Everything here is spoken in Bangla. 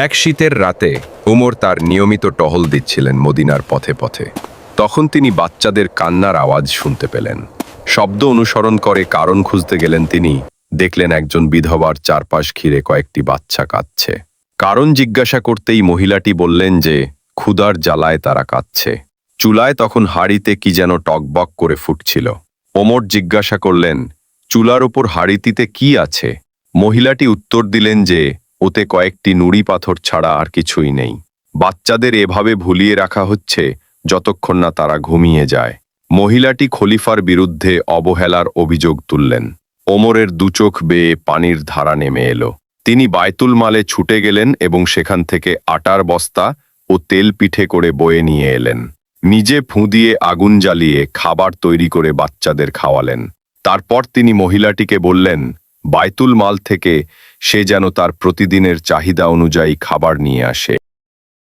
এক শীতের রাতে উমর তার নিয়মিত টহল দিচ্ছিলেন মদিনার পথে পথে। তখন তিনি বাচ্চাদের কান্নার আওয়াজ শুনতে পেলেন। শব্দ অনুসরণ করে কারণ খুঁজতে গেলেন। তিনি দেখলেন একজন বিধবার চারপাশ ঘিরে কয়েকটি বাচ্চা কাঁদছে। কারণ জিজ্ঞাসা করতেই মহিলাটি বললেন যে ক্ষুধার জ্বালায় তারা কাঁদছে। চুলায় তখন হাঁড়িতে কি যেন টকবক করে ফুটছিল। ওমর জিজ্ঞাসা করলেন, চুলার ওপর হাঁড়িটিতে কি আছে? মহিলাটি উত্তর দিলেন যে ওতে কয়েকটি নুড়ি পাথর ছাড়া আর কিছুই নেই। বাচ্চাদের এভাবে ভুলিয়ে রাখা হচ্ছে যতক্ষণ না তারা ঘুমিয়ে যায়। মহিলাটি খলিফার বিরুদ্ধে অবহেলার অভিযোগ তুললেন। ওমরের দুচোখ বেয়ে পানির ধারা নেমে এলো। তিনি বায়তুল মালে ছুটে গেলেন এবং সেখান থেকে আটার বস্তা ও তেল পিঠে করে বয়ে নিয়ে এলেন। নিজে ফুঁ দিয়ে আগুন জ্বালিয়ে খাবার তৈরি করে বাচ্চাদের খাওয়ালেন। তারপর তিনি মহিলাটিকে বললেন, বায়তুল মাল থেকে সে যেন তার প্রতিদিনের চাহিদা অনুযায়ী খাবার নিয়ে আসে।